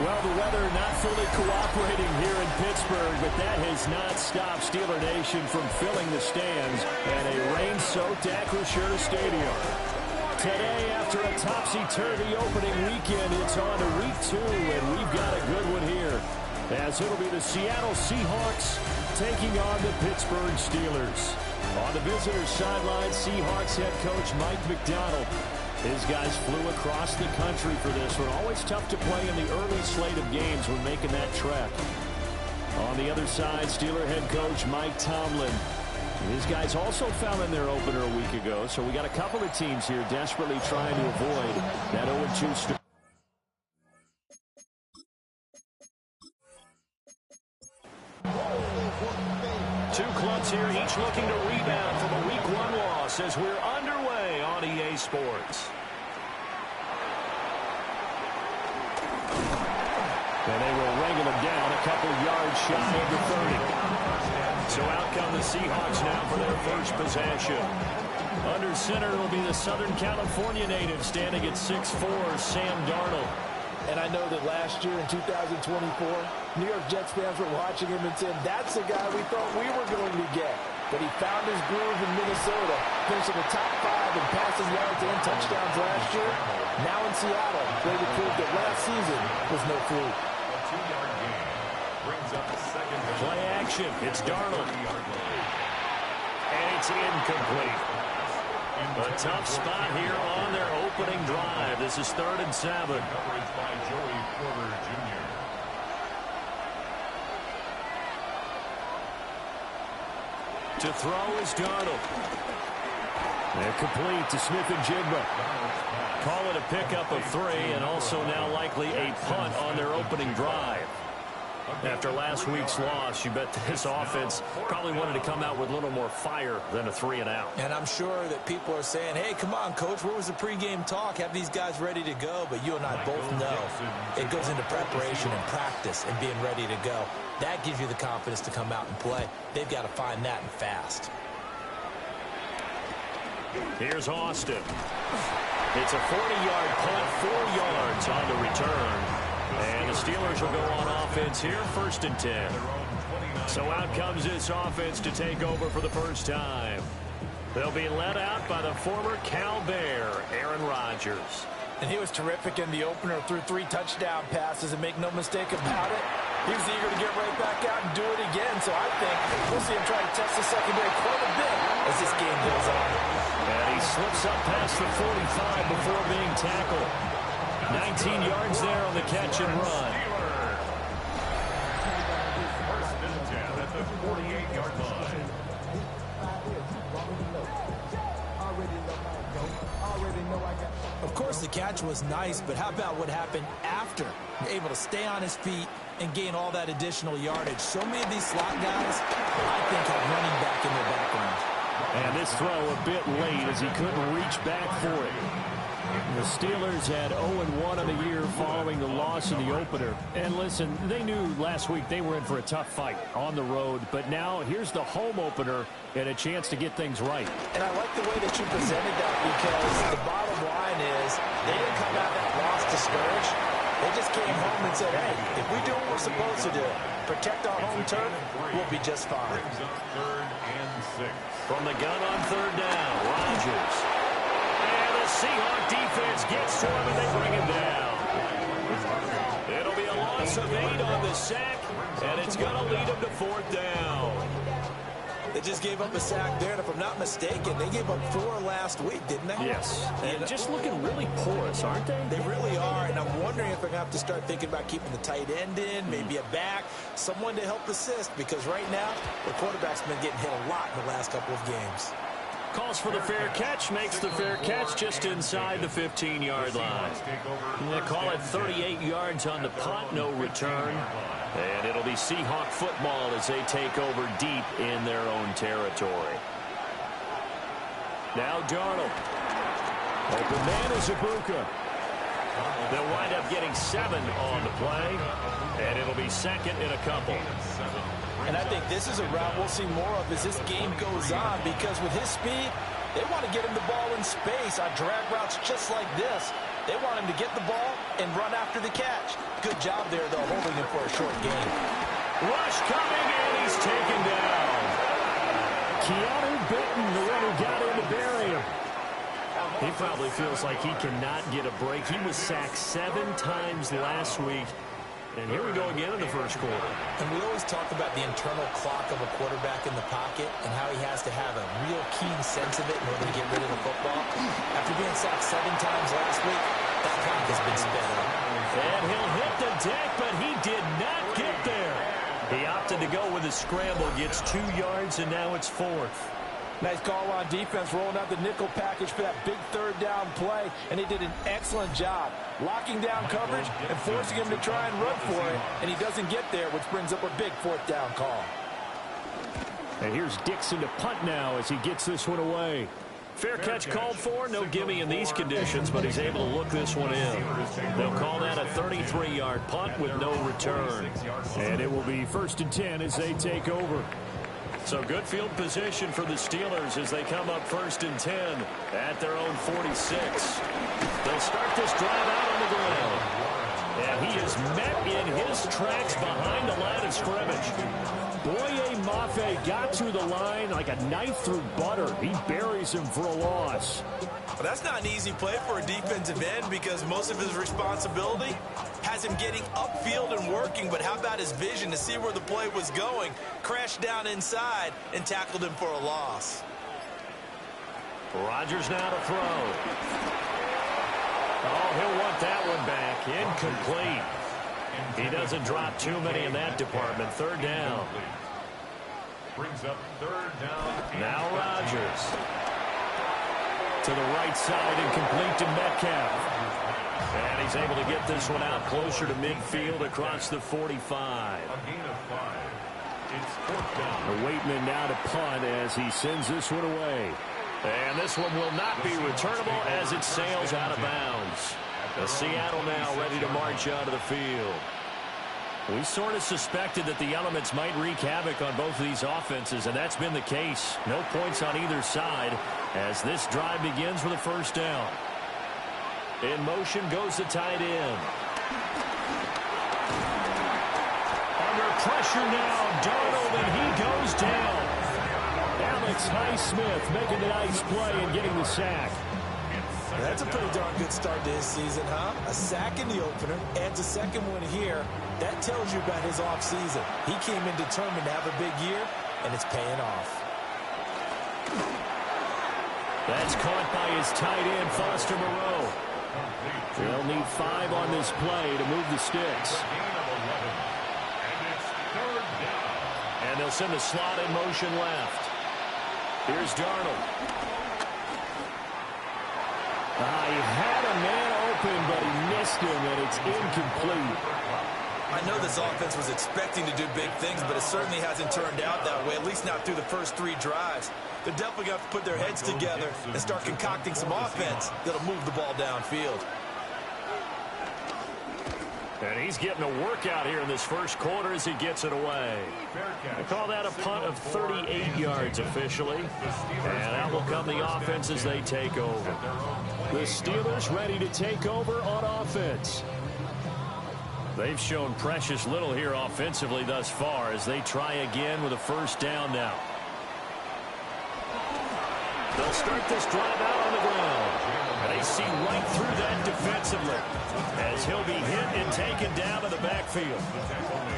Well, the weather not fully cooperating here in Pittsburgh, but that has not stopped Steeler Nation from filling the stands at a rain-soaked Acrisure Stadium. Today, after a topsy-turvy opening weekend, it's on to week 2, and we've got a good one here, as it'll be the Seattle Seahawks taking on the Pittsburgh Steelers. On the visitor's sideline, Seahawks head coach Mike McDonald. His guys flew across the country for this one. Always tough to play in the early slate of games when making that trek. On the other side, Steeler head coach Mike Tomlin. His guys also found in their opener a week ago, so we got a couple of teams here desperately trying to avoid that 0-2 start. Two clubs here, each looking to rebound from a Week 1 loss as we're underway on EA Sports. And they will wrangle him down a couple yards shy of the 30. So out come the Seahawks now for their first possession. Under center will be the Southern California native standing at 6'4", Sam Darnold. And I know that last year in 2024, New York Jets fans were watching him and said, that's the guy we thought we were going to get. But he found his groove in Minnesota, finishing the top 5 in passing yards and touchdowns last year. Now in Seattle, where he proved that last season was no fluke. Play action. It's Darnold. And it's incomplete. A tough spot here on their opening drive. This is 3rd and 7. To throw is Darnold. And complete to Smith-Njigba. Call it a pickup of 3, and also now likely a punt on their opening drive. After last week's loss, you bet this offense probably wanted to come out with a little more fire than a 3-and-out. And I'm sure that people are saying, hey, come on, Coach, where was the pregame talk? Have these guys ready to go? But you and I both know it goes into preparation and practice and being ready to go. That gives you the confidence to come out and play. They've got to find that and fast. Here's Austin. It's a 40-yard punt, 4 yards on the return. And the Steelers will go on offense here, 1st and 10. So out comes this offense to take over for the first time. They'll be led out by the former Cal Bear, Aaron Rodgers. And he was terrific in the opener, threw 3 touchdown passes, and make no mistake about it, he was eager to get right back out and do it again. So I think we'll see him try to test the secondary quite a bit as this game goes on. And he slips up past the 45 before being tackled. 19 yards there on the catch and run. Of course, the catch was nice, but how about what happened after? Able to stay on his feet and gain all that additional yardage. So many of these slot guys, I think, have running back in their background. And this throw a bit late as he couldn't reach back for it. The Steelers had 0-1 on the year following the loss in the opener. And listen, they knew last week they were in for a tough fight on the road. But now here's the home opener and a chance to get things right. And I like the way that you presented that, because the bottom line is they didn't come out of that loss discouraged. They just came home and said, hey, if we do what we're supposed to do, protect our home turf, we'll be just fine. From the gun on 3rd down, Rodgers. The Seahawk defense gets to him, and they bring him down. It'll be a loss of 8 on the sack, and it's going to lead him to 4th down. They just gave up a sack there, and if I'm not mistaken, they gave up 4 last week, didn't they? Yes, and just looking really porous, aren't they? They really are, and I'm wondering if they're going to have to start thinking about keeping the tight end in, maybe a back, someone to help assist, because right now, the quarterback's been getting hit a lot in the last couple of games. Calls for the fair catch, makes the fair catch just inside the 15-yard line. They call it 38 yards on the punt, no return. And it'll be Seahawk football as they take over deep in their own territory. Now Darnold. Open man is Ibuka. They'll wind up getting 7 on the play. And it'll be 2nd in a couple. And I think this is a route we'll see more of as this game goes on, because with his speed, They want to get him the ball in space on drag routes just like this. They want him to get the ball and run after the catch. Good job there, though, holding him for a short gain. Rush coming, and he's taken down. Keanu Benton, the one who got in to bury him. He probably feels like he cannot get a break. He was sacked 7 times last week. And here we go again in the first quarter. And we always talk about the internal clock of a quarterback in the pocket and how he has to have a real keen sense of it in order to get rid of the football. After being sacked 7 times last week, that clock has been sped up. And he'll hit the deck, but he did not get there. He opted to go with a scramble, gets 2 yards, and now it's 4th. Nice call on defense, rolling out the nickel package for that big 3rd down play, and he did an excellent job locking down coverage and forcing him to try and run for it, and he doesn't get there, which brings up a big 4th down call. And here's Dixon to punt now as he gets this one away. Fair catch called for, no gimme in these conditions, but he's able to look this one in. They'll call that a 33-yard punt with no return. And it will be 1st and 10 as they take over. So good field position for the Steelers as they come up 1st and 10 at their own 46. They'll start this drive out on the ground. And he is met in his tracks behind the line of scrimmage. Boye Mafe got to the line like a knife through butter. He buries him for a loss. Well, that's not an easy play for a defensive end because most of his responsibility has him getting upfield and working, but how about his vision to see where the play was going, crashed down inside, and tackled him for a loss. Rodgers now to throw. Oh, he'll want that one back. Incomplete. He doesn't drop too many in that department. 3rd down. Brings up 3rd down. Now Rodgers. To the right side and complete to Metcalf. And he's able to get this one out closer to midfield across the 45. A gain of 5. It's 4th down. Waitman now to punt as he sends this one away. And this one will not be returnable as it sails out of bounds. Seattle now ready to march out of the field. We sort of suspected that the elements might wreak havoc on both of these offenses, and that's been the case. No points on either side as this drive begins with a 1st down. In motion goes the tight end. Under pressure now, Darnold, and he goes down. Alex Highsmith making a nice play and getting the sack. That's a pretty darn good start to his season, huh? A sack in the opener, adds a 2nd one here. That tells you about his offseason. He came in determined to have a big year, and it's paying off. That's caught by his tight end, Foster Moreau. They'll need 5 on this play to move the sticks. And they'll send a slot in motion left. Here's Darnold. He had a man open, but he missed him, and it's incomplete. I know this offense was expecting to do big things, but it certainly hasn't turned out that way, at least not through the first 3 drives. They're definitely going to have to put their heads together and start concocting some offense that'll move the ball downfield. And he's getting a workout here in this first quarter as he gets it away. They call that a punt of 38 yards officially. And out will come the offense as they take over. The Steelers ready to take over on offense. They've shown precious little here offensively thus far as they try again with a 1st down now. They'll start this drive out on the ground. And they see right through that defensively as he'll be hit and taken down to the backfield.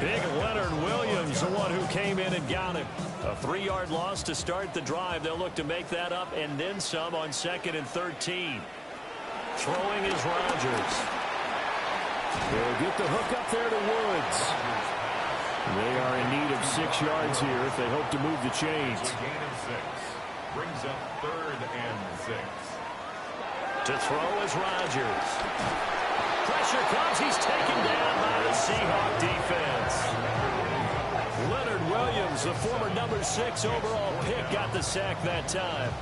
Big Leonard Williams, the one who came in and got him. A 3-yard loss to start the drive. They'll look to make that up and then some on 2nd and 13. Throwing is Rodgers. They'll get the hook up there to Woods. They are in need of 6 yards here if they hope to move the chains. A gain of 6. Brings up 3rd and 6. To throw is Rodgers. Pressure comes. He's taken down by the Seahawks defense. Leonard Williams, the former number 6 overall pick, got the sack that time.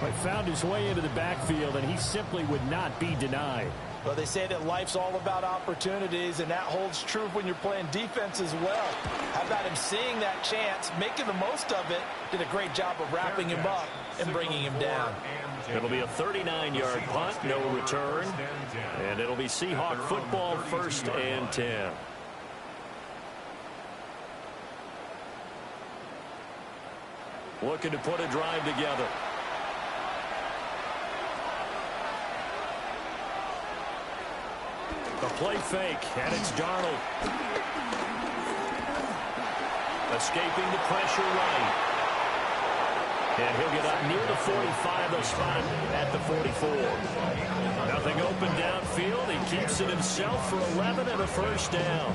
But found his way into the backfield, and he simply would not be denied. Well, they say that life's all about opportunities, and that holds true when you're playing defense as well. How about him seeing that chance, making the most of it, did a great job of wrapping him up and bringing him down. It'll be a 39-yard punt, no return. And it'll be Seahawk football, 1st and 10. Looking to put a drive together. The play fake, and it's Darnold. Escaping the pressure right. And he'll get up near the 45. They'll spot him at the 44. Nothing open downfield. He keeps it himself for 11 and a 1st down.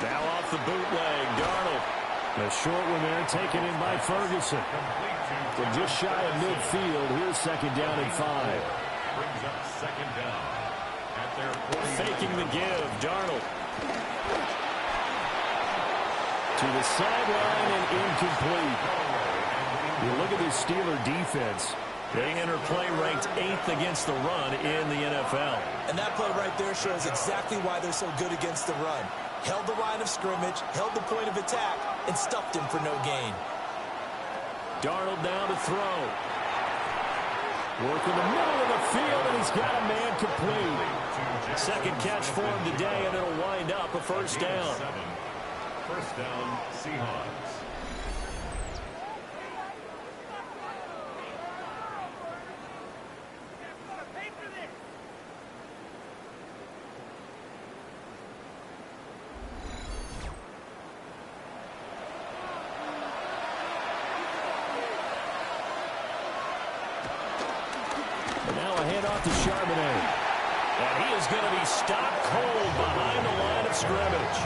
Now off the bootleg, Darnold. A short one there, taken in by Ferguson. From just shy of midfield, here's 2nd down and 5. Brings up 2nd down at their 40. Faking the give, Darnold. To the sideline and incomplete. You look at this Steeler defense. They enter play ranked 8th against the run in the NFL. And that play right there shows exactly why they're so good against the run. Held the line of scrimmage, held the point of attack, and stuffed him for no gain. Darnold now to throw. Work in the middle of the field, and he's got a man complete. 2nd catch for him today, and it'll wind up a 1st down. 1st down, Seahawks. To Charbonnet. And he is going to be stopped cold behind the line of scrimmage.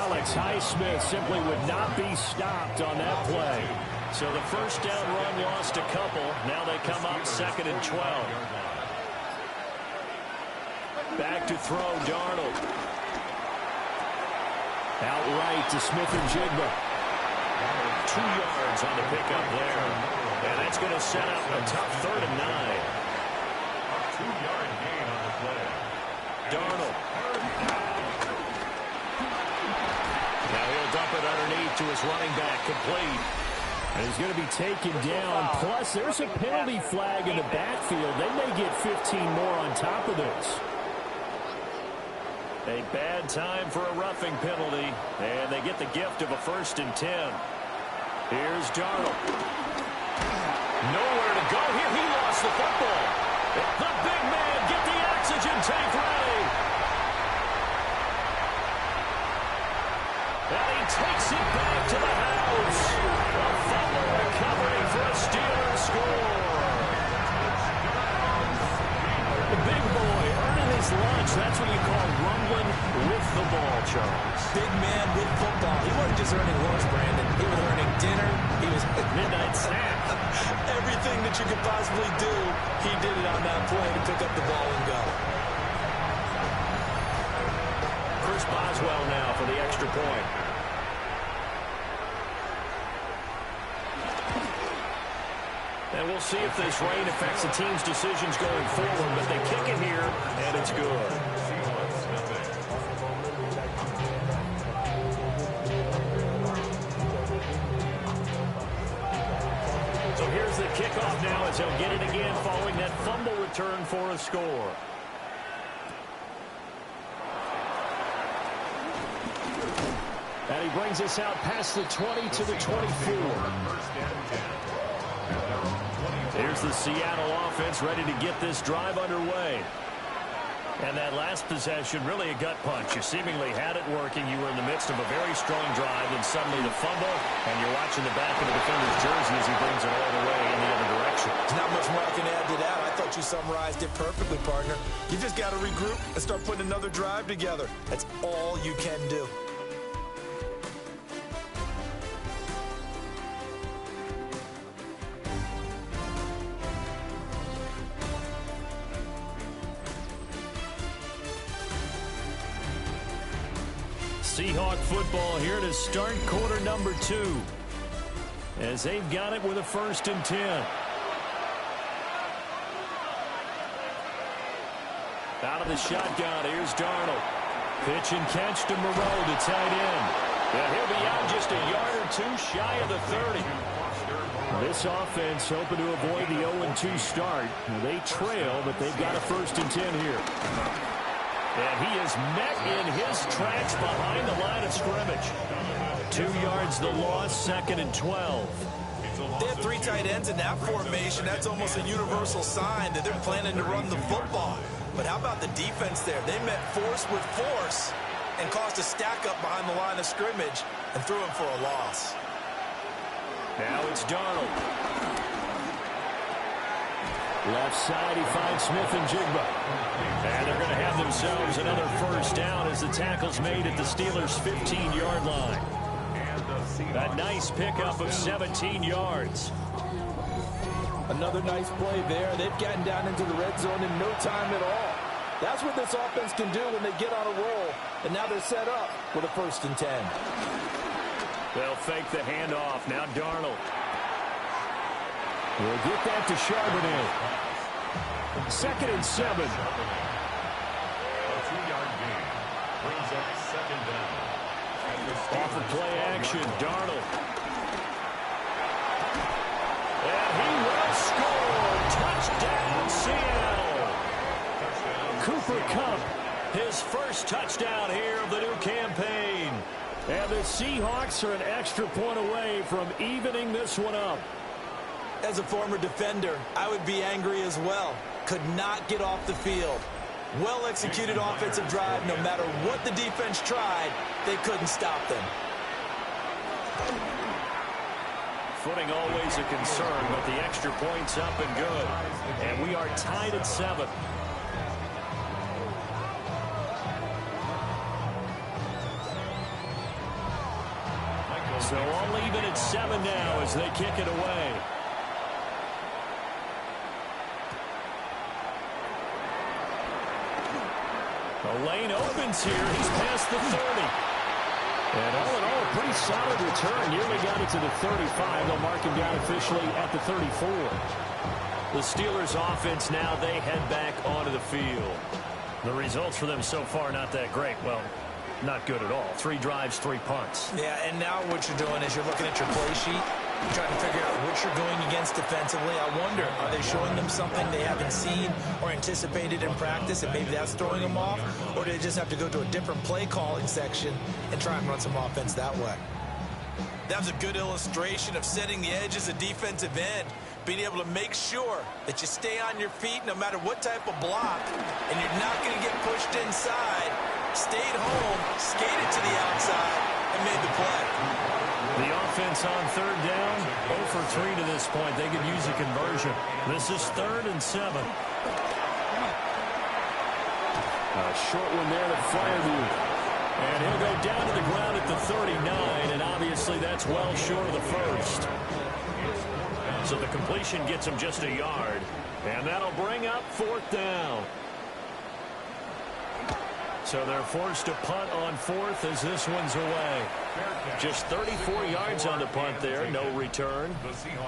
Alex Highsmith simply would not be stopped on that play. So the 1st down run lost a couple. Now they come up 2nd and 12. Back to throw, Darnold. Outright to Smith-Njigba. 2 yards on the pickup there. And that's going to set up a tough 3rd and 9. 2-yard gain on the play. Darnold. Now he'll dump it underneath to his running back, complete. And he's going to be taken down. Plus, there's a penalty flag in the backfield. They may get 15 more on top of this. A bad time for a roughing penalty. And they get the gift of a 1st and 10. Here's Darnold. Nowhere to go here. He lost the football. The big man, get the oxygen tank ready. And he takes it back to the house. A fumble recovery for a Steelers score. The big boy earning his lunch. That's what you call rumbling with the ball, Charles. Big man with football. He wasn't just earning lunch, Brandon. He was earning dinner. He was midnight snack. Everything that you could possibly do, he did it on that play to pick up the ball and go. Chris Boswell now for the extra point. And we'll see if this rain affects the team's decisions going forward, but they kick it here, and it's good. So here's the kickoff now as he'll get it again following that fumble return for a score. And he brings us out past the 20 to the 24. Here's the Seattle offense ready to get this drive underway. And that last possession, really a gut punch. You seemingly had it working. You were in the midst of a very strong drive, and suddenly the fumble, and you're watching the back of the defender's jersey as he brings it all the way in the other direction. There's not much more I can add to that. I thought you summarized it perfectly, partner. You just got to regroup and start putting another drive together. That's all you can do. Seahawk football here to start quarter number 2. As they've got it with a 1st and 10. Out of the shotgun, here's Darnold. Pitch and catch to Moreau to tight end. And he'll be out just a yard or two shy of the 30. This offense hoping to avoid the 0-2 start. They trail, but they've got a 1st and 10 here. And he is met in his tracks behind the line of scrimmage. 2 yards the loss, 2nd and 12. They have 3 tight ends in that formation. That's almost a universal sign that they're planning to run the football. But how about the defense there? They met force with force and caused a stack up behind the line of scrimmage and threw him for a loss. Now it's Darnold. Left side, he finds Smith and Jigba. And they're going to have themselves another 1st down as the tackle's made at the Steelers' 15-yard line. A nice pickup of 17 yards. Another nice play there. They've gotten down into the red zone in no time at all. That's what this offense can do when they get on a roll. And now they're set up with a 1st and 10. They'll fake the handoff. Now Darnold. We'll get that to Charbonnet. 2nd and 7. A 2-yard gain brings up 2nd down. Off of play action, Darnold. And he will score. Touchdown, Seattle. Cooper Kupp, his 1st touchdown here of the new campaign. And the Seahawks are an extra point away from evening this one up. As a former defender, I would be angry as well. Could not get off the field. Well-executed offensive drive. No matter what the defense tried, they couldn't stop them. Footing always a concern, but the extra point's up and good. And we are tied at 7. So all even at 7 now as they kick it away. The lane opens here. He's past the 30. And all in all, a pretty solid return. Nearly got it to the 35. They'll mark him down officially at the 34. The Steelers offense now, they head back onto the field. The results for them so far not that great. Well, not good at all. 3 drives, 3 punts. Yeah, and now what you're doing is you're looking at your play sheet, trying to figure out what you're going against defensively. I wonder, are they showing them something they haven't seen or anticipated in practice, and maybe that's throwing them off? Or do they just have to go to a different play calling section and try and run some offense that way? That was a good illustration of setting the edge as a defensive end, being able to make sure that you stay on your feet no matter what type of block, and you're not going to get pushed inside. Stayed home, skated to the outside, and made the play. The offense on 3rd down, 0 for 3 to this point. They could use a conversion. This is 3rd and 7. A short one there to Fireview. And he'll go down to the ground at the 39, and obviously that's well short of the 1st. So the completion gets him just a yard, and that'll bring up 4th down. So they're forced to punt on 4th as this one's away. Just 34 yards on the punt there, no return.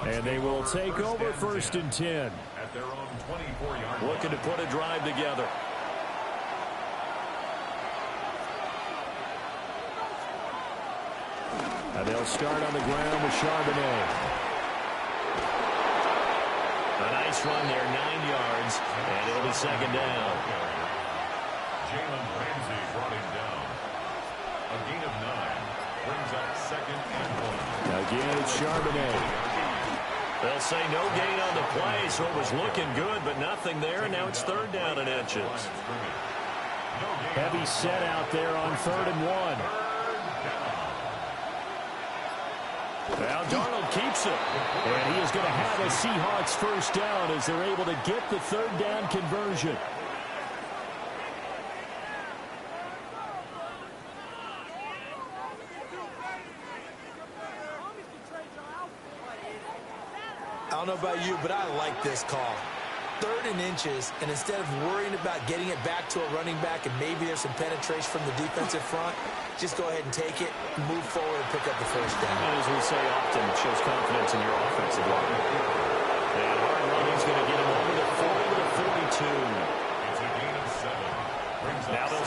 And they will take over 1st and 10. At their own 24-yard line. Looking to put a drive together. And they'll start on the ground with Charbonnet. A nice run there, 9 yards, and it'll be 2nd down. Jalen Ramsey brought him down. A gain of 9 brings up 2nd and 1. Again, it's Charbonnet. They'll say no gain on the play, so it was looking good, but nothing there. Now it's 3rd down and inches. Heavy set out there on 3rd and 1. Now Darnold keeps it, and he is going to have a Seahawks 1st down as they're able to get the 3rd down conversion. I don't know about you, but I like this call. 3rd and inches, and instead of worrying about getting it back to a running back and maybe there's some penetration from the defensive front, just go ahead and take it, move forward, and pick up the 1st down. And as we say often, it shows confidence in your offensive line. And hard running is going to get him over the 40 to 42. It's a gain of 7.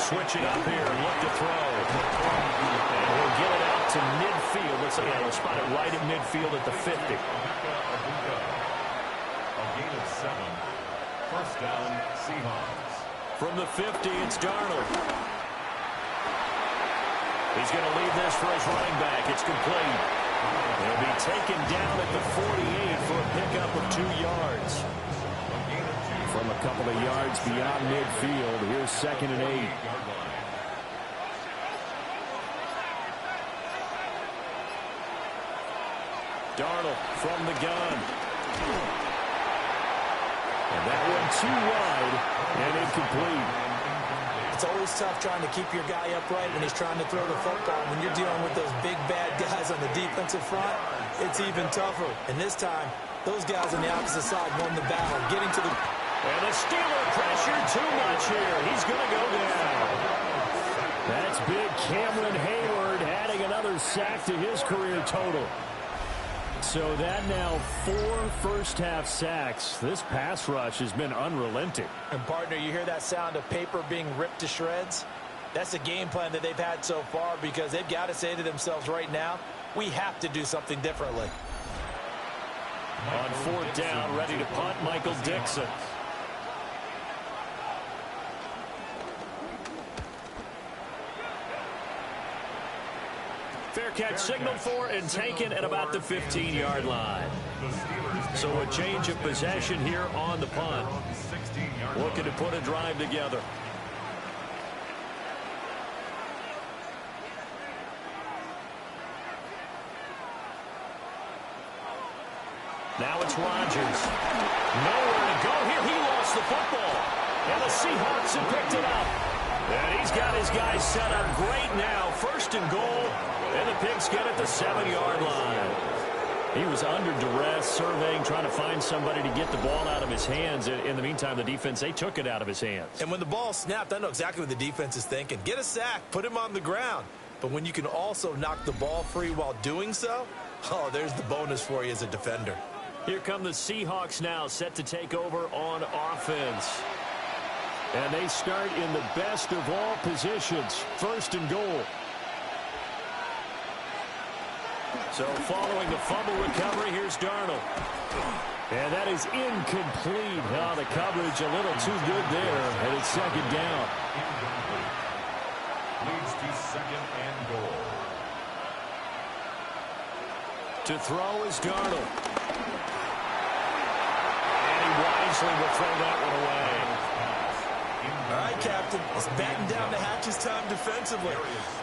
switch it up here and look to throw. And he'll get it out to midfield. Looks like he'll spot it right at midfield at the 50. A gain of 7. First down, Seahawks. From the 50, it's Darnold. He's going to leave this for his running back. It's complete. He'll be taken down at the 48 for a pickup of 2 yards. From a couple of yards beyond midfield, here's 2nd and 8. Darnold from the gun. And that one too wide and incomplete. It's always tough trying to keep your guy upright when he's trying to throw the football. When you're dealing with those big, bad guys on the defensive front, it's even tougher. And this time, those guys on the opposite side won the battle, getting to the... And the Steeler pressure too much here. He's going to go down. That's big Cameron Hayward adding another sack to his career total. So that now 4 first-half sacks. This pass rush has been unrelenting. And, partner, you hear that sound of paper being ripped to shreds? That's the game plan that they've had so far because they've got to say to themselves right now, we have to do something differently. On 4th down, ready to punt, Michael Dixon. Fair catch signaled for and taken at about the 15-yard line. So a change of possession here on the punt. Looking to put a drive together. Now it's Rodgers. Nowhere to go here. He lost the football. And the Seahawks have picked it up. And he's got his guys set up great now. 1st and goal. And the Pigskin at the 7-yard line. He was under duress, surveying, trying to find somebody to get the ball out of his hands. In the meantime, the defense, they took it out of his hands. And when the ball snapped, I know exactly what the defense is thinking. Get a sack, put him on the ground. But when you can also knock the ball free while doing so, oh, there's the bonus for you as a defender. Here come the Seahawks now, set to take over on offense. And they start in the best of all positions, 1st and goal. So following the fumble recovery, here's Darnold. And that is incomplete. Oh, the coverage a little too good there. And it's 2nd down. Leads to 2nd and goal. To throw is Darnold. And he wisely will throw that one away. All right, Captain. It's batten down the hatches time defensively.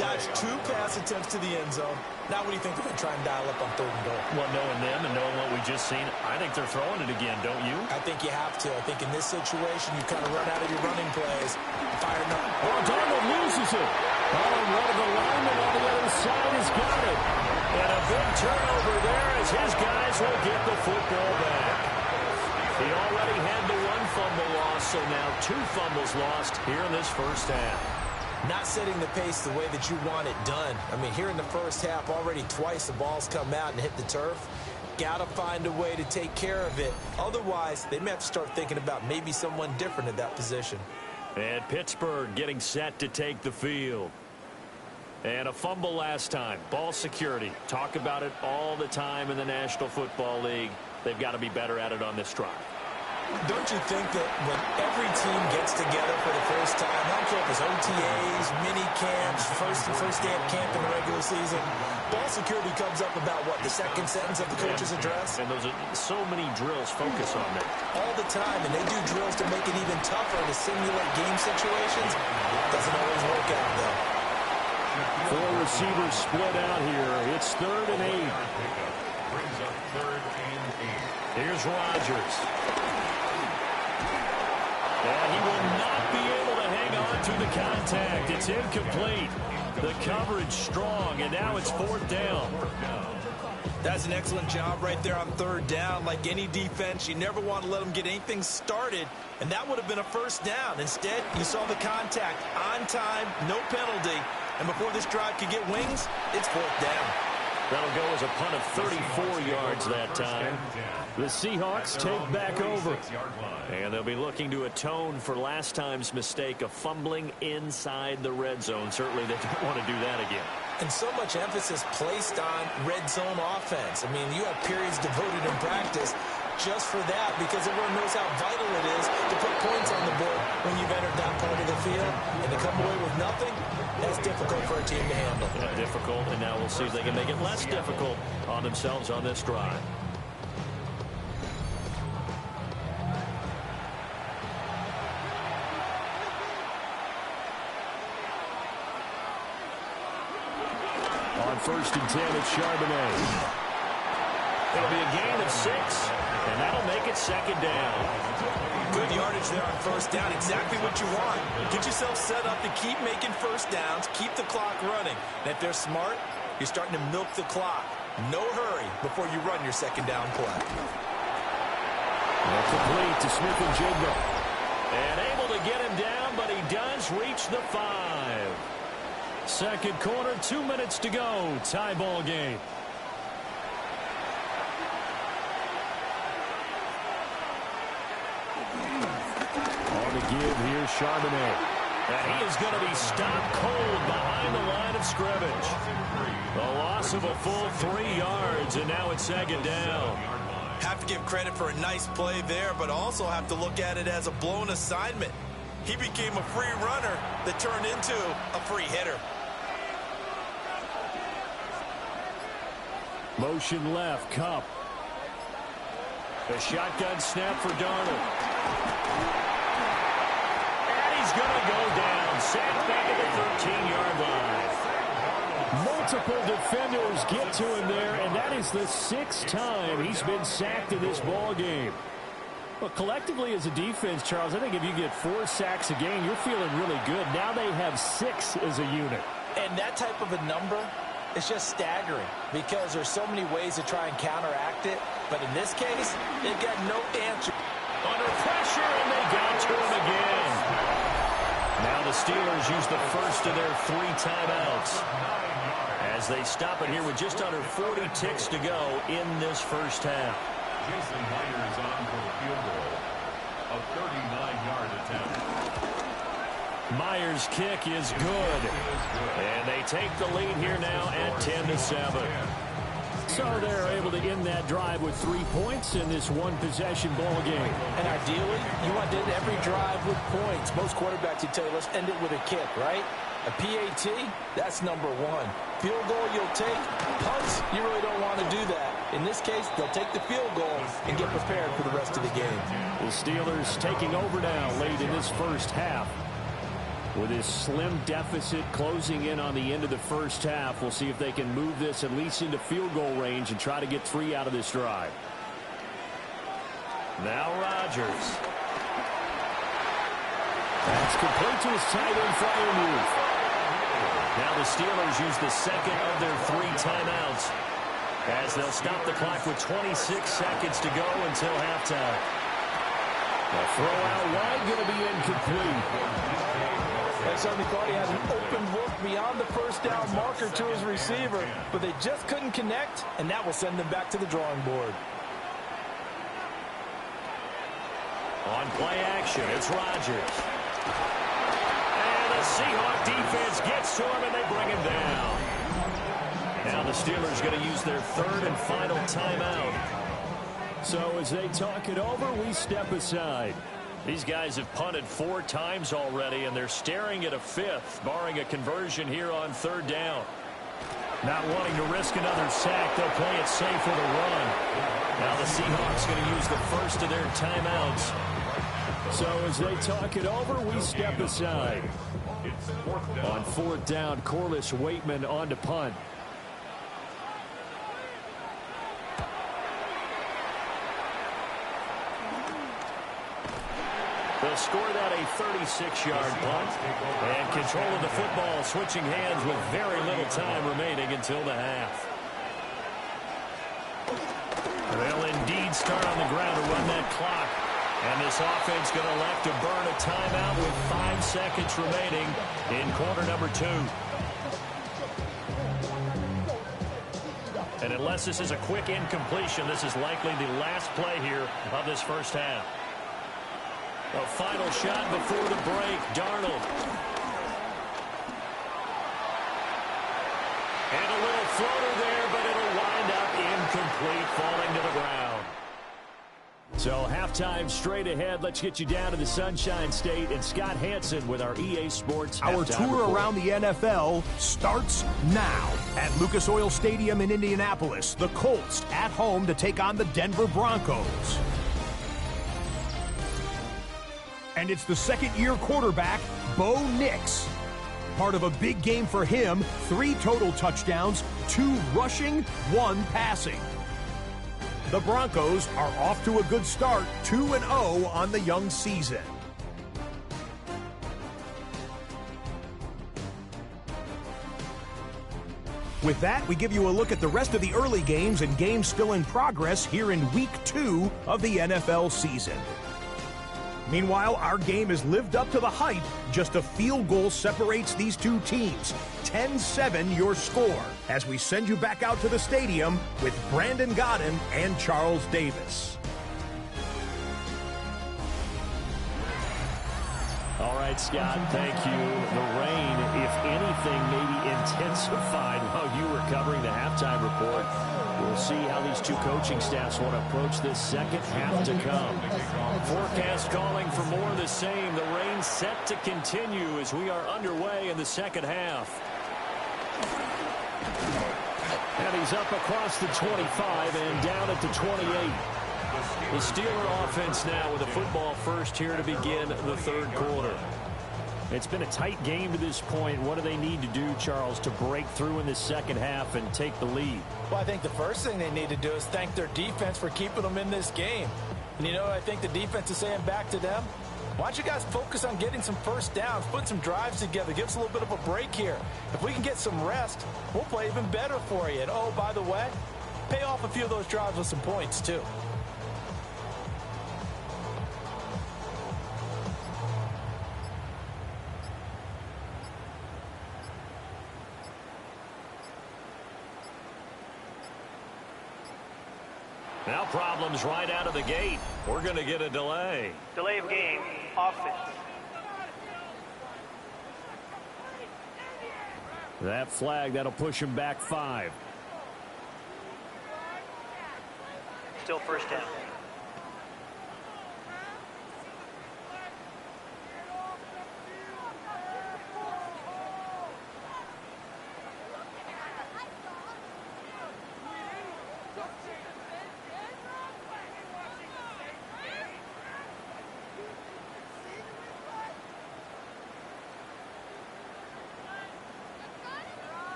Dodged 2 pass attempts to the end zone. Now what do you think they're going to try and dial up on 3rd and goal? Well, knowing them and knowing what we just seen, I think they're throwing it again, don't you? I think you have to. I think in this situation, you kind of run out of your running plays. Fire up. Well, Darnold loses it. Oh, and one of the linemen on the other side has got it. And a big turnover there as his guys will get the football back. He already had the 1 fumble loss, so now 2 fumbles lost here in this 1st half. Not setting the pace the way that you want it done. I mean, here in the 1st half, already twice the ball's come out and hit the turf. Got to find a way to take care of it. Otherwise, they may have to start thinking about maybe someone different at that position. And Pittsburgh getting set to take the field. And a fumble last time. Ball security. Talk about it all the time in the National Football League. They've got to be better at it on this drive. Don't you think that when every team gets together for the first time, I don't care if it's OTAs, mini camps, first day of camp in the regular season, ball security comes up about what, the 2nd sentence of the coach's address? And those are so many drills focus on that. All the time, and they do drills to make it even tougher to simulate game situations. Doesn't always work out, though. 4 receivers split out here. It's 3rd and 8. Brings up 3rd and 8. Here's Rodgers. And he will not be able to hang on to the contact. It's incomplete. The coverage strong, and now it's 4th down. That's an excellent job right there on 3rd down. Like any defense, you never want to let them get anything started, and that would have been a 1st down. Instead, you saw the contact on time, no penalty, and before this drive could get wings, it's 4th down. That'll go as a punt of 34 yards that time. The Seahawks take back over. And they'll be looking to atone for last time's mistake of fumbling inside the red zone. Certainly they don't want to do that again. And so much emphasis placed on red zone offense. I mean, you have periods devoted in practice just for that, because everyone knows how vital it is to put points on the board when you've entered that part of the field. And to come away with nothing, that's difficult for a team to handle. Yeah, difficult, and now we'll see if they can make it less difficult on themselves on this drive. On 1st and 10, it's Charbonnet. It'll be a gain of 6, and that'll make it 2nd down. Good yardage there on 1st down. Exactly what you want. Get yourself set up to keep making 1st downs, keep the clock running. And if they're smart, you're starting to milk the clock. No hurry before you run your 2nd down play. Complete to Smith and Jigba. And able to get him down, but he does reach the 5. Second quarter, 2 minutes to go. Tie ball game. On the give here, Charbonnet. And he is going to be stopped cold behind the line of scrimmage. A loss of a full 3 yards, and now it's 2nd down. Have to give credit for a nice play there, but also have to look at it as a blown assignment. He became a free runner that turned into a free hitter. Motion left, Kupp. A shotgun snap for Darnold. And he's going to go down. Sacked back at the 13-yard line. Multiple defenders get to him there, and that is the 6th time he's been sacked in this ball game. Well, collectively as a defense, Charles, I think if you get 4 sacks a game, you're feeling really good. Now they have 6 as a unit. And that type of a number, it's just staggering because there's so many ways to try and counteract it. But in this case, they've got no answer. Under pressure, and they got to him again. Now the Steelers use the first of their 3 timeouts as they stop it here with just under 40 ticks to go in this first half. Jason Myers on for the field goal. A 39-yard attempt. Myers' kick is good. And they take the lead here now at 10-7. So they're able to end that drive with 3 points in this one-possession ball game. And ideally, you want to end every drive with points. Most quarterbacks would tell you, let's end it with a kick, right? A PAT, that's number 1. Field goal you'll take. Punts, you really don't want to do that. In this case, they'll take the field goal and get prepared for the rest of the game. The Steelers taking over now late in this first half. With this slim deficit closing in on the end of the first half, we'll see if they can move this at least into field goal range and try to get 3 out of this drive. Now Rodgers. That's complete to his tight end flyer move. Now the Steelers use the second of their 3 timeouts as they'll stop the clock with 26 seconds to go until halftime. The throw out wide going to be incomplete. I certainly thought he had an open look beyond the first down marker to his receiver, but they just couldn't connect, and that will send them back to the drawing board. On play action, it's Rodgers. And the Seahawks defense gets to him, and they bring him down. Now the Steelers going to use their 3rd and final timeout. So as they talk it over, we step aside. These guys have punted 4 times already, and they're staring at a 5th, barring a conversion here on 3rd down. Not wanting to risk another sack, they'll play it safe with a run. Now the Seahawks going to use the first of their timeouts. So as they talk it over, we step aside. On 4th down, Corliss Waitman on to punt. They'll score that a 36-yard punt. And control of the football switching hands with very little time remaining until the half. They'll indeed start on the ground to run that clock. And this offense going to elect to burn a timeout with 5 seconds remaining in quarter number 2. And unless this is a quick incompletion, this is likely the last play here of this first half. A final shot before the break, Darnold. And a little floater there, but it'll wind up incomplete, falling to the ground. So halftime straight ahead. Let's get you down to the Sunshine State and Scott Hansen with our EA Sports Our halftime tour report. around the NFL starts now. At Lucas Oil Stadium in Indianapolis, the Colts at home to take on the Denver Broncos. And it's the second-year quarterback, Bo Nix. Part of a big game for him, 3 total touchdowns, 2 rushing, 1 passing. The Broncos are off to a good start, 2-0 on the young season. With that, we give you a look at the rest of the early games and games still in progress here in Week 2 of the NFL season. Meanwhile, our game has lived up to the hype. Just a field goal separates these two teams. 10-7 your score as we send you back out to the stadium with Brandon Godden and Charles Davis. All right, Scott, thank you. The rain, if anything, maybe intensified while you were covering the halftime report. We'll see how these two coaching staffs want to approach this second half to come. Forecast calling for more of the same. The rain set to continue as we are underway in the second half. And he's up across the 25 and down at the 28. The Steeler offense now with a football first here to begin the third quarter. It's been a tight game to this point. What do they need to do, Charles, to break through in the second half and take the lead? Well, I think the first thing they need to do is thank their defense for keeping them in this game. And you know what I think the defense is saying back to them? Why don't you guys focus on getting some first downs, put some drives together, give us a little bit of a break here. If we can get some rest, we'll play even better for you. And oh, by the way, pay off a few of those drives with some points, too. Now problems right out of the gate. We're going to get a delay. Delay of game, offense. That flag, that'll push him back 5. Still first down.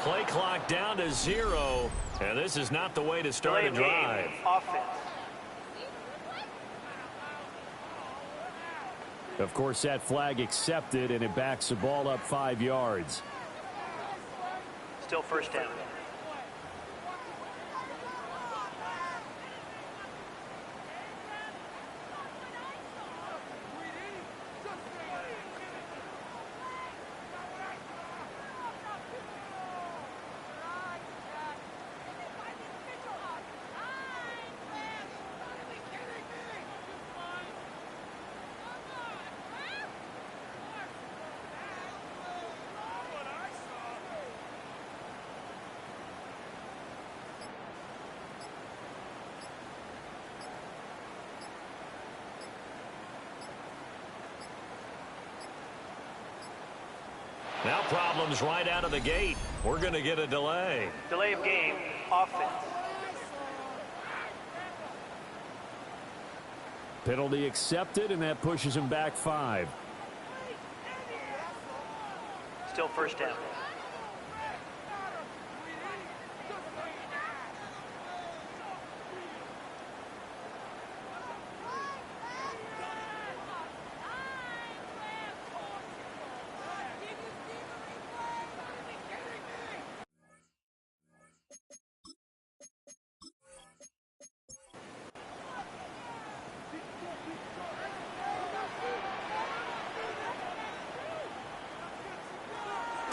Play clock down to 0, and this is not the way to start Delay a of drive. game, offense. Of course, that flag accepted, and it backs the ball up 5 yards. Still first down. Now problems right out of the gate. We're going to get a delay. Delay of game, offense. Penalty accepted, and that pushes him back 5. Still first down.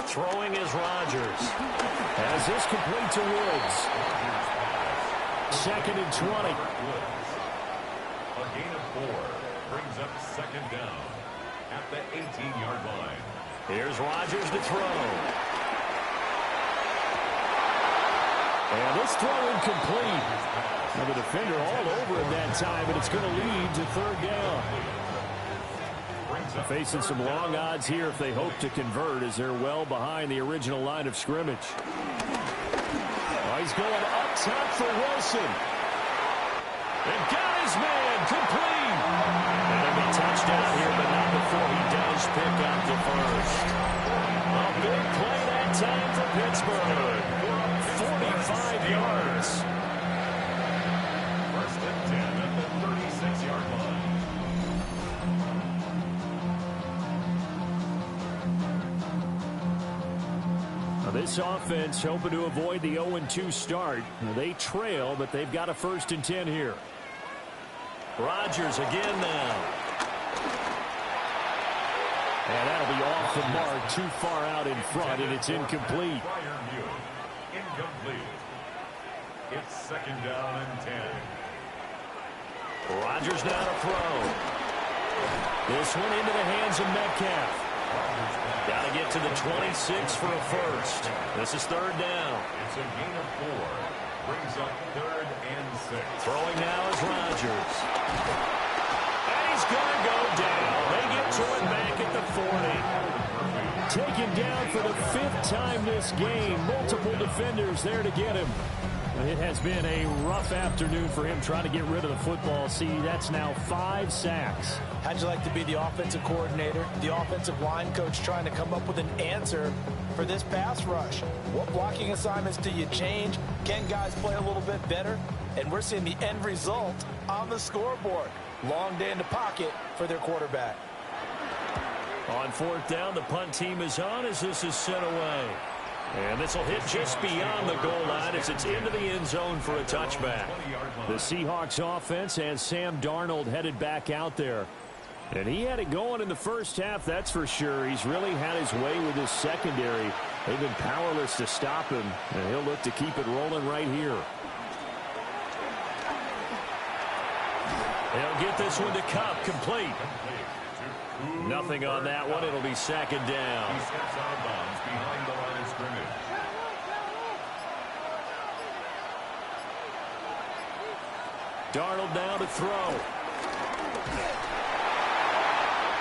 Throwing is Rodgers. As this complete to Woods. 2nd and 20. A gain of 4 brings up 2nd down at the 18-yard line. Here's Rodgers to throw. And this throw incomplete. Now the defender all over him that time, but it's going to lead to 3rd down. Facing some long odds here if they hope to convert, as they're well behind the original line of scrimmage. Oh, he's going up top for Wilson. And got his man complete. And there'll be touchdown here, but not before he does pick up the first. A big play that time for Pittsburgh. 45 yards. 1st and 10 at the 36-yard line. Now this offense hoping to avoid the 0-2 start. Now they trail, but they've got a 1st and 10 here. Rodgers again now. And that'll be off the mark, too far out in front, and it's incomplete. Incomplete. It's 2nd down and 10. Rodgers now to throw. This one into the hands of Metcalf. Got to get to the 26 for a first. This is 3rd down. It's a gain of 4. Brings up 3rd and 6. Throwing now is Rodgers. And he's going to go down. They get to him back at the 40. Taken down for the 5th time this game. Multiple defenders there to get him. It has been a rough afternoon for him trying to get rid of the football. See, that's now 5 sacks. How'd you like to be the offensive coordinator, the offensive line coach trying to come up with an answer for this pass rush? What blocking assignments do you change? Can guys play a little bit better? And we're seeing the end result on the scoreboard. Long day in the pocket for their quarterback. On 4th down, the punt team is on as this is sent away. And this will hit just beyond the goal line as it's into the end zone for a touchback. The Seahawks offense has Sam Darnold headed back out there. And he had it going in the first half, that's for sure. He's really had his way with his secondary. They've been powerless to stop him, and he'll look to keep it rolling right here. They'll get this one to Kupp, complete. Nothing on that one. It'll be 2nd down. He steps out of bounds behind the line of scrimmage. Darnold now to throw.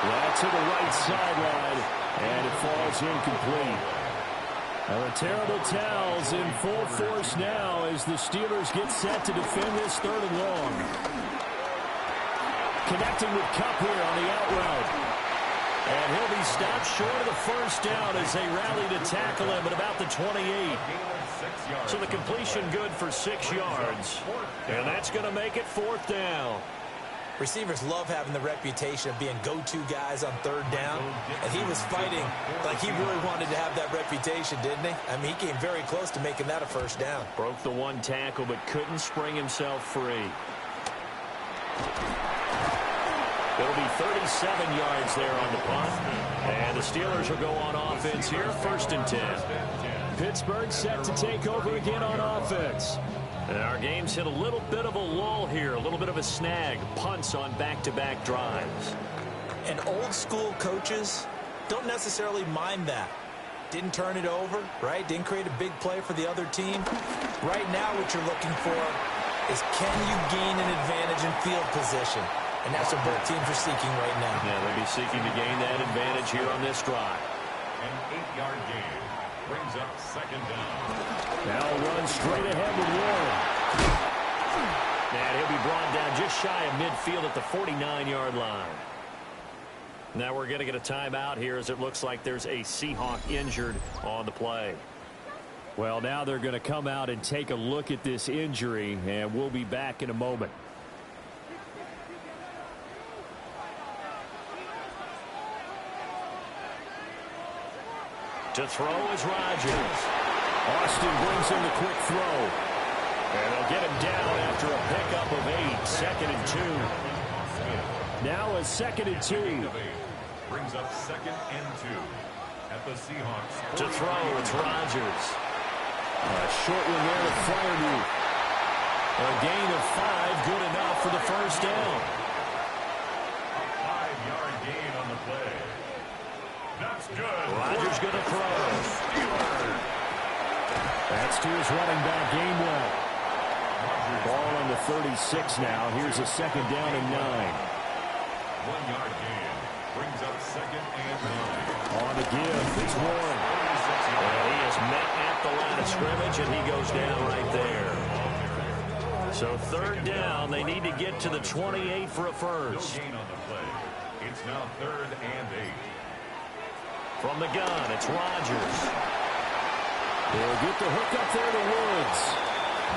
Well, to the right sideline, and it falls incomplete. Now the terrible towels in full force now as the Steelers get set to defend this 3rd and long. Connecting with Kupp here on the out route. And he'll be stopped short of the 1st down as they rally to tackle him at about the 28. So the completion good for 6 yards. And that's going to make it 4th down. Receivers love having the reputation of being go-to guys on 3rd down. And he was fighting like he really wanted to have that reputation, didn't he? I mean, he came very close to making that a 1st down. Broke the 1 tackle but couldn't spring himself free. It'll be 37 yards there on the punt. And the Steelers will go on offense here, 1st and 10. Pittsburgh set to take over again on offense. And our game's hit a little bit of a lull here, a little bit of a snag. Punts on back-to-back drives. And old-school coaches don't necessarily mind that. Didn't turn it over, right? Didn't create a big play for the other team. Right now what you're looking for is can you gain an advantage in field position? And that's what both teams are seeking right now. Yeah, they'll be seeking to gain that advantage here on this drive. An 8-yard gain brings up 2nd down. Now run straight ahead with Warren. And he'll be brought down just shy of midfield at the 49-yard line. Now we're going to get a timeout here as it looks like there's a Seahawk injured on the play. Well, now they're going to come out and take a look at this injury, and we'll be back in a moment. To throw is Rodgers. Austin brings in the quick throw. And they'll get him down after a pickup of 8. 2nd and 2. Now a 2nd and 2. Brings up 2nd and 2. at the Seahawks. To throw, it's Rodgers. A short one there to Fryermuth. A gain of 5, good enough for the first down. A 5-yard gain on the play. That's good. Rodgers going to throw. That's to his running back, Gainwell. Ball on the 36 now. Here's a second down and 9. 1-yard gain. Brings up second and 9. On the give, it's Warren. And he is met at the line of scrimmage, and he goes down right there. So third down, they need to get to the 28 for a first. No gain on the play. It's now third and 8. From the gun, it's Rodgers. He'll get the hook up there to Woods.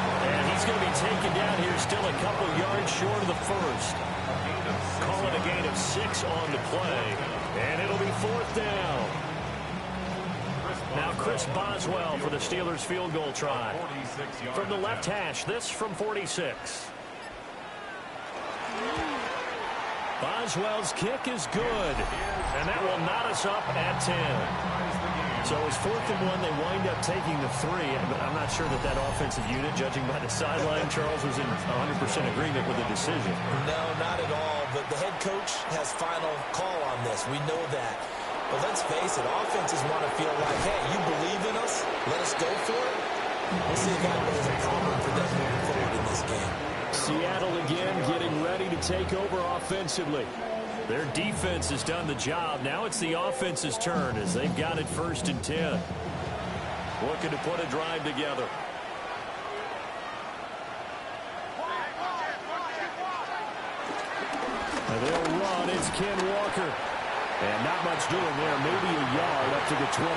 And he's going to be taken down here still a couple yards short of the first. Call it a gain of 6 on the play. And it'll be fourth down. Now Chris Boswell for the Steelers field goal try. From the left hash, this from 46. Boswell's kick is good. And that will knot us up at 10. So it's 4th and 1. They wind up taking the 3. But I'm not sure that that offensive unit, judging by the sideline, Charles, was in 100% agreement with the decision. No, not at all. But the head coach has final call on this. We know that. But let's face it, offenses want to feel like, hey, you believe in us? Let us go for it? We'll see if that was a problem for them moving forward in this game. Seattle again getting ready to take over offensively. Their defense has done the job. Now it's the offense's turn as they've got it 1st and 10. Looking to put a drive together. And they'll run. It's Ken Walker. And not much doing there. Maybe a yard up to the 23.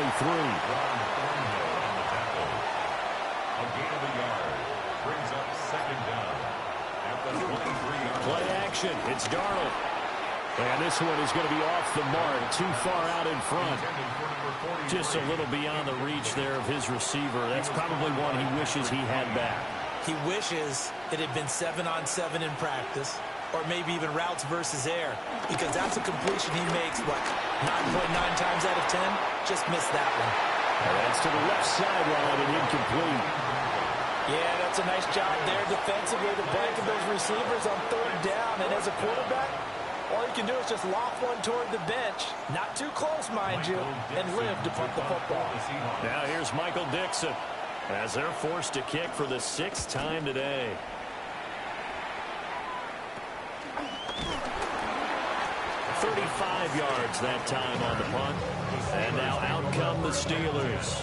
A gain of a yard. Brings up second down. At the 23-yard line. Play action. It's Darnold. And this one is going to be off the mark. Too far out in front. Just a little beyond the reach there of his receiver. That's probably one he wishes he had back. He wishes it had been 7-on-7 in practice, or maybe even routes versus air, because that's a completion he makes, what, 9.9 times out of 10? Just missed that one. And that's to the left sideline and incomplete. Yeah, that's a nice job there defensively to blanket those receivers on 3rd down. And as a quarterback, all you can do is just loft one toward the bench. Not too close, mind you, and live to punt the football. Now here's Michael Dixon as they're forced to kick for the 6th time today. .35 yards that time on the punt. And now out come the Steelers.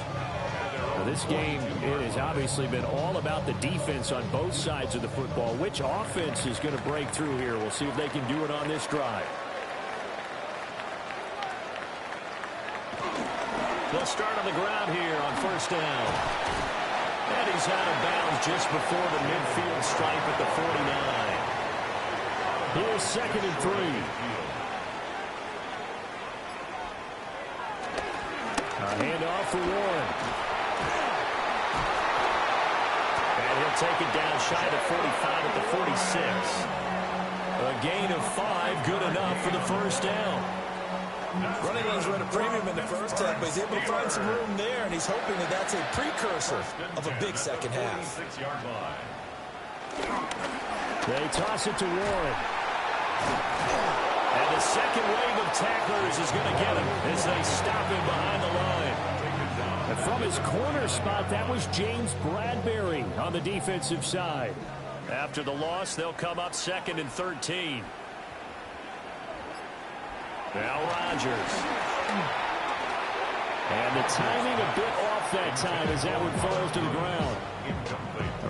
Now this game, it has obviously been all about the defense on both sides of the football. Which offense is going to break through here? We'll see if they can do it on this drive. They'll start on the ground here on 1st down. And he's out of bounds just before the midfield stripe at the 49. Here's 2nd and 3. A handoff for Warren. And he'll take it down shy of 45 at the 46. A gain of 5, good enough for the first down. Running lanes were at a premium in the first half, but he's able to find some room there, and he's hoping that that's a precursor of a big second half. They toss it to Warren. And the second wave of tacklers is going to get him as they stop him behind the line. And from his corner spot, that was James Bradbury on the defensive side. After the loss, they'll come up 2nd and 13. Now Rodgers. And the timing a bit off that time as that one falls to the ground.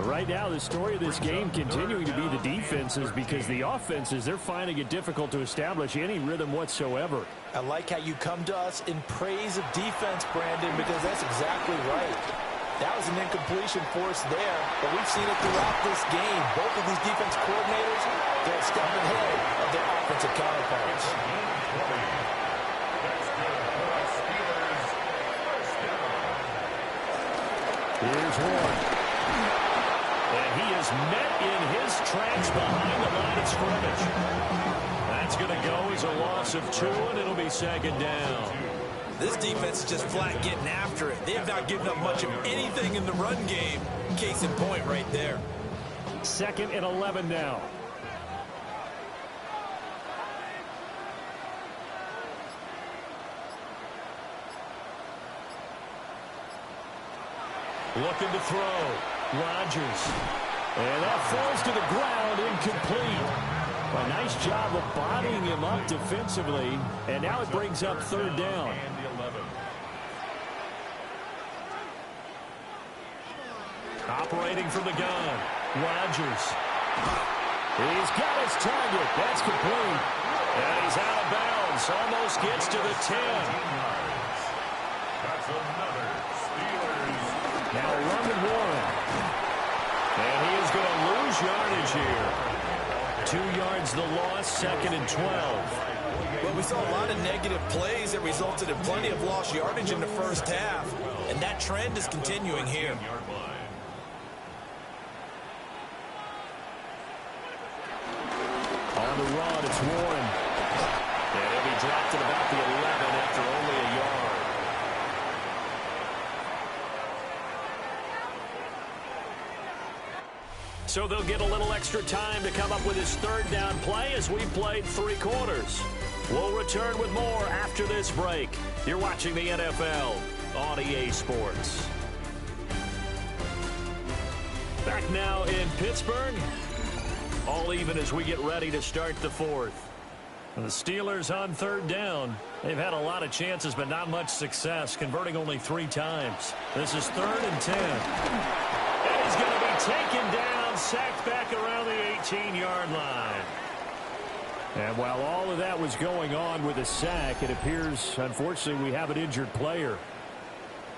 Right now, the story of this game continuing to be the defenses, because the offenses, they're finding it difficult to establish any rhythm whatsoever. I like how you come to us in praise of defense, Brandon, because that's exactly right. That was an incompletion force there, but we've seen it throughout this game. Both of these defense coordinators, they're a step ahead of their offensive counterparts. Here's Warren. And he is met in his tracks behind the line of scrimmage. That's going to go as a loss of 2, and it'll be 2nd down. This defense is just flat getting after it. They have not given up much of anything in the run game. Case in point right there. 2nd and 11 now. Looking to throw. Rodgers. And that falls to the ground, incomplete. A nice job of bodying him up defensively. And now it brings up 3rd down. Operating from the gun. Rodgers. He's got his target. That's complete. And he's out of bounds. Almost gets to the 10. That's another Steelers. Now Roman Warren. And he is going to lose yardage here. 2 yards the loss, 2nd and 12. Well, we saw a lot of negative plays that resulted in plenty of lost yardage in the first half. And that trend is continuing here. On the run, it's Warren. And he'll be dropped at about the 11 after only a yard. So they'll get a little extra time to come up with his 3rd down play as we played 3 quarters. We'll return with more after this break. You're watching the NFL on EA Sports. Back now in Pittsburgh. All even as we get ready to start the 4th. The Steelers on 3rd down. They've had a lot of chances, but not much success, converting only 3 times. This is 3rd and 10. And he's going to be taken down, sacked back around the 18-yard line. And while all of that was going on with a sack, it appears, unfortunately, we have an injured player.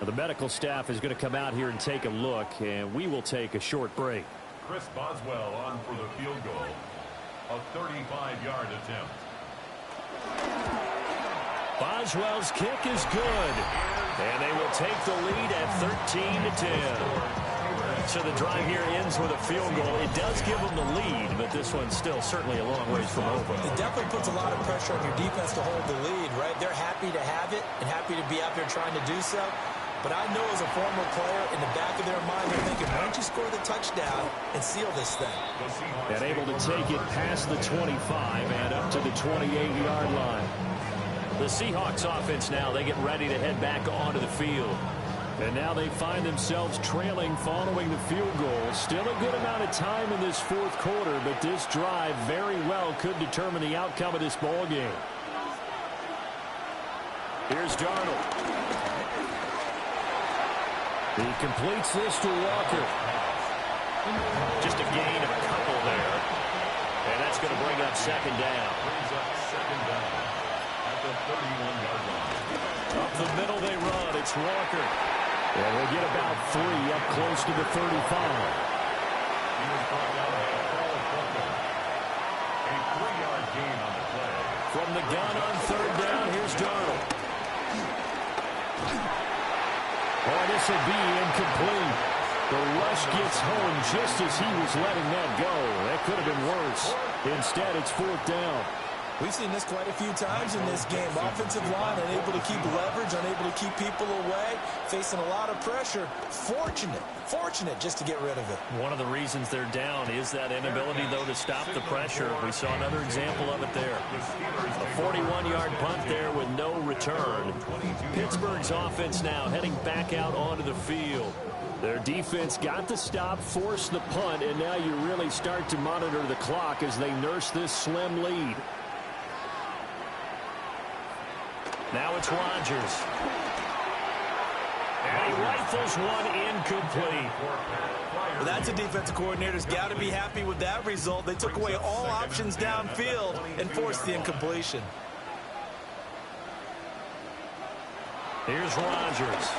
The medical staff is going to come out here and take a look, and we will take a short break. Chris Boswell on for the field goal. A 35-yard attempt. Boswell's kick is good. And they will take the lead at 13-10. So the drive here ends with a field goal. It does give them the lead, but this one's still certainly a long ways from over. It definitely puts a lot of pressure on your defense to hold the lead, right? They're happy to have it and happy to be out there trying to do so. But I know as a former player, in the back of their mind, they're thinking, why don't you score the touchdown and seal this thing? And able to take it past the 25 and up to the 28-yard line. The Seahawks offense now, they get ready to head back onto the field. And now they find themselves trailing following the field goal. Still a good amount of time in this 4th quarter, but this drive very well could determine the outcome of this ball game. Here's Darnold. He completes this to Walker. Just a gain of a couple there. And that's going to bring up 2nd down. Brings up 2nd down at the 31-yard line. Up the middle they run. It's Walker. And we'll get about 3 up close to the 35. He was brought down by Paul Fulton. A 3-yard gain on the play. From the gun on 3rd down, here's Darnold. Oh, this will be incomplete. The rush gets home just as he was letting that go. That could have been worse. Instead, it's 4th down. We've seen this quite a few times in this game. Offensive line unable to keep leverage, unable to keep people away, facing a lot of pressure. Fortunate just to get rid of it. One of the reasons they're down is that inability, though, to stop the pressure. We saw another example of it there. A 41-yard punt there with no return. Pittsburgh's offense now heading back out onto the field. Their defense got the stop, forced the punt, and now you really start to monitor the clock as they nurse this slim lead. Now it's Rodgers. And he rifles one incomplete. Well, that's a defensive coordinator's got to be happy with that result. They took away all options downfield and forced the incompletion. Here's Rodgers.